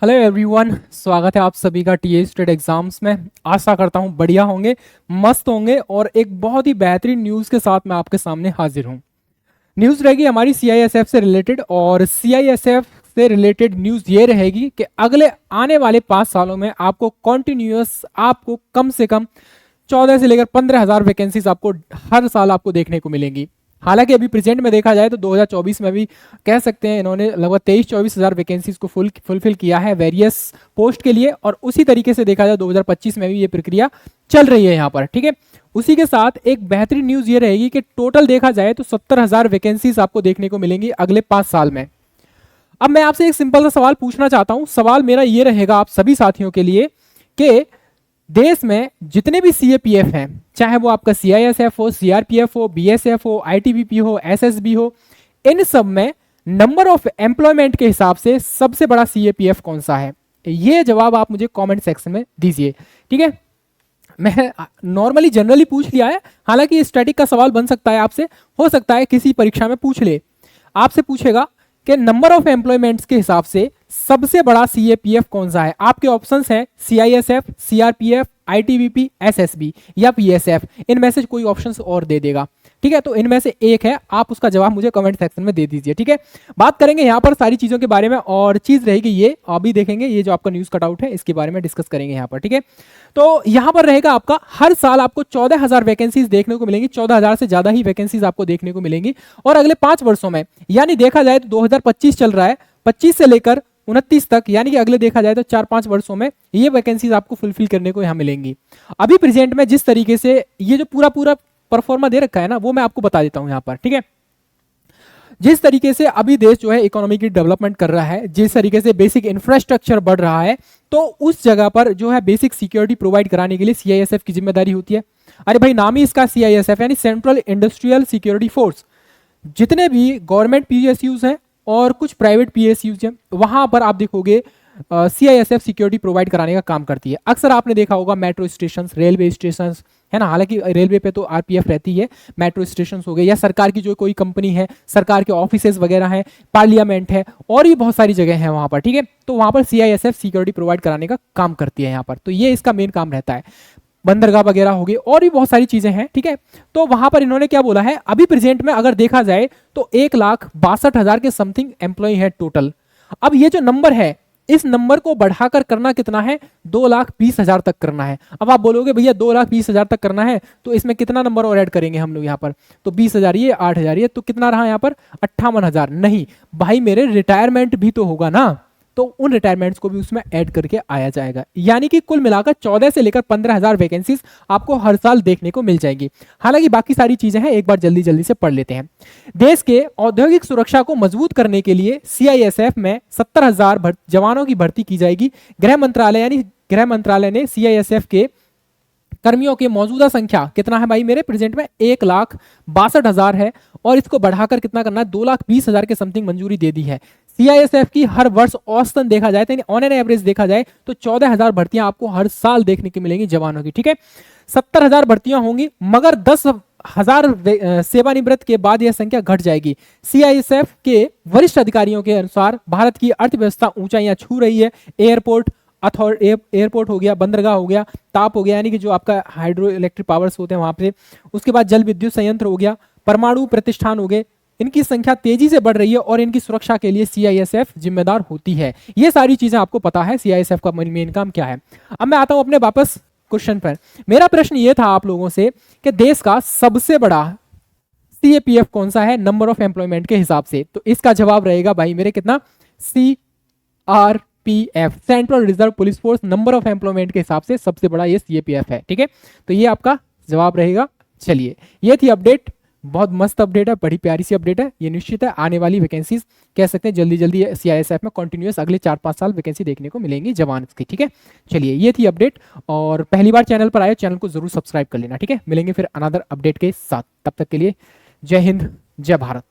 Hello everyone, स्वागत है आप सभी का टीए स्टेट एग्जाम्स में। आशा करता हूँ बढ़िया होंगे, मस्त होंगे और एक बहुत ही बेहतरीन न्यूज़ के साथ मैं आपके सामने हाजिर हूँ। न्यूज़ रहेगी हमारी सीआईएसएफ से रिलेटेड, और सीआईएसएफ से रिलेटेड न्यूज़ ये रहेगी कि अगले आने वाले 5 सालों में आपको कॉन्टिन्यूस आपको कम से कम 14 से लेकर 15,000 वैकेंसीज आपको हर साल आपको देखने को मिलेंगी। हालांकि अभी प्रेजेंट में देखा जाए तो 2024 में भी कह सकते हैं इन्होंने लगभग 23-24 हज़ार वैकेंसीज को फुलफिल किया है वेरियस पोस्ट के लिए, और उसी तरीके से देखा जाए 2025 में भी ये प्रक्रिया चल रही है यहाँ पर। ठीक है, उसी के साथ एक बेहतरीन न्यूज़ ये रहेगी कि टोटल देखा जाए तो 70,000 वैकेंसीज आपको देखने को मिलेंगी अगले 5 साल में। अब मैं आपसे एक सिंपल सा सवाल पूछना चाहता हूं। सवाल मेरा ये रहेगा आप सभी साथियों के लिए कि देश में जितने भी सीएपीएफ हैं, चाहे वो आपका सीआईएसएफ हो, सीआरपीएफ हो, बीएसएफ हो, आईटीबीपी हो, एसएसबी हो, इन सब में नंबर ऑफ एम्प्लॉयमेंट के हिसाब से सबसे बड़ा सीएपीएफ कौन सा है? ये जवाब आप मुझे कमेंट सेक्शन में दीजिए। ठीक है, मैं नॉर्मली जनरली पूछ लिया है, हालांकि स्टैटिक का सवाल बन सकता है आपसे, हो सकता है किसी परीक्षा में पूछ ले। आपसे पूछेगा कि नंबर ऑफ एम्प्लॉयमेंट्स के हिसाब से सबसे बड़ा सीएपीएफ कौन सा है। आपके ऑप्शंस हैं सीआईएसएफ, सीआरपीएफ, आईटीबीपी, एसएसबी या पीएसएफ। इनमें से कोई ऑप्शंस और दे देगा। ठीक है, तो इनमें से एक है, आप उसका जवाब मुझे कमेंट सेक्शन में दे दीजिए। ठीक है, बात करेंगे यहाँ पर सारी चीजों के बारे में, और चीज रहेगी ये अभी देखेंगे, ये जो आपका न्यूज कटआउट है इसके बारे में डिस्कस करेंगे यहाँ पर। ठीक है, तो यहाँ पर रहेगा आपका हर साल आपको 14,000 वैकेंसीज देखने को मिलेंगी। 14,000 से ज्यादा ही वैकेंसीज आपको देखने को मिलेंगी, और अगले 5 वर्षों में, यानी देखा जाए तो 2025 चल रहा है, 25 से लेकर 29 तक, यानी कि अगले देखा जाए तो 4-5 वर्षों में ये वैकेंसीज आपको फुलफिल करने को यहाँ मिलेंगी। अभी प्रेजेंट में जिस तरीके से ये जो पूरा पूरा परफॉर्मा दे रखा है ना, वो मैं आपको बता देता हूं यहाँ पर। ठीक है, जिस तरीके से अभी देश जो है इकोनॉमी की डेवलपमेंट कर रहा है, जिस तरीके से बेसिक इंफ्रास्ट्रक्चर बढ़ रहा है, तो उस जगह पर जो है बेसिक सिक्योरिटी प्रोवाइड कराने के लिए सीआईएसएफ की जिम्मेदारी होती है। अरे भाई, नाम ही इसका सीआईएसएफ यानी सेंट्रल इंडस्ट्रियल सिक्योरिटी फोर्स। जितने भी गवर्नमेंट पीएसयूज हैं और कुछ प्राइवेट पीएसयूज हैं, वहां पर आप देखोगे सीआईएसएफ सिक्योरिटी प्रोवाइड कराने का काम करती है। अक्सर आपने देखा होगा मेट्रो स्टेशन, रेलवे स्टेशन, है ना, हालांकि रेलवे पे तो आरपीएफ रहती है, मेट्रो स्टेशन हो गए, या सरकार की जो कोई कंपनी है, सरकार के ऑफिसेज वगैरह हैं, पार्लियामेंट है, और भी बहुत सारी जगह हैं वहां पर। ठीक है, तो वहां पर सीआईएसएफ सिक्योरिटी प्रोवाइड कराने का काम करती है यहाँ पर, तो ये इसका मेन काम रहता है। बंदरगाह वगैरह हो गए, और भी बहुत सारी चीजें हैं। ठीक है, तो वहां पर इन्होंने क्या बोला है, अभी प्रेजेंट में अगर देखा जाए तो 1,62,000 के समथिंग एम्प्लॉय है टोटल। अब ये जो नंबर है, इस नंबर को बढ़ाकर करना कितना है, 2,20,000 तक करना है। अब आप बोलोगे भैया 2,20,000 तक करना है तो इसमें कितना नंबर और ऐड करेंगे हम लोग यहाँ पर, तो 20,000 ये, 8,000 ये, तो कितना रहा यहाँ पर 58,000। नहीं भाई मेरे, रिटायरमेंट भी तो होगा ना, तो उन रिटायरमेंट्स को भी उसमें ऐड करके आया जाएगा, यानी कि कुल मिलाकर 14 से लेकर 15,000 वैकेंसीज आपको हर साल देखने को मिल जाएगी। हालांकि बाकी सारी चीजें हैं, एक बार जल्दी जल्दी से पढ़ लेते हैं। देश के औद्योगिक सुरक्षा को मजबूत करने के लिए सीआईएसएफ में 70,000 जवानों की भर्ती की जाएगी। गृह मंत्रालय यानी गृह मंत्रालय ने सीआईएसएफ के कर्मियों की मौजूदा संख्या कितना है भाई मेरे, प्रेजेंट में 1,62,000 है, और इसको बढ़ाकर कितना करना है, 2,20,000 के समथिंग मंजूरी दे दी है। सीआईएसएफ की हर वर्ष औसतन देखा जाए, तो ऑन एन एवरेज देखा जाए तो 14,000 भर्तियां आपको हर साल देखने को मिलेंगी जवानों की। ठीक है, 70,000 भर्तियां होंगी, मगर 10,000 सेवानिवृत्त के बाद यह संख्या घट जाएगी। सीआईएसएफ के वरिष्ठ अधिकारियों के अनुसार भारत की अर्थव्यवस्था ऊंचाइयां छू रही है। एयरपोर्ट हो गया, बंदरगाह हो गया, ताप हो गया, यानी कि जो आपका हाइड्रो इलेक्ट्रिक पावर्स होते हैं वहां पे, उसके बाद जल विद्युत संयंत्र हो गया, परमाणु प्रतिष्ठान हो गए, इनकी संख्या तेजी से बढ़ रही है, और इनकी सुरक्षा के लिए सीआईएसएफ जिम्मेदार होती है। ये सारी चीजें आपको पता है सीआईएसएफ का मेन काम क्या है। अब मैं आता हूं अपने वापस क्वेश्चन पर। मेरा प्रश्न ये था आप लोगों से कि देश का सबसे बड़ा सीएपीएफ कौन सा है नंबर ऑफ एम्प्लॉयमेंट के हिसाब से, तो इसका जवाब रहेगा भाई मेरे कितना, CRPF, central reserve police force, number of employment के हिसाब से सबसे बड़ा ये सीएपीएफ है। ठीक है, तो ये आपका जवाब रहेगा। चलिए, ये थी अपडेट, बहुत मस्त अपडेट है, बड़ी प्यारी सी अपडेट है। ये निश्चित है आने वाली वैकेंसीज कह सकते हैं जल्दी जल्दी सीआईएसएफ में कंटिन्यूअस अगले 4-5 साल वैकेंसी देखने को मिलेंगी जवान की। ठीक है, चलिए ये थी अपडेट, और पहली बार चैनल पर आए चैनल को जरूर सब्सक्राइब कर लेना। ठीक है, मिलेंगे फिर अनदर अपडेट के साथ, तब तक के लिए जय हिंद, जय भारत।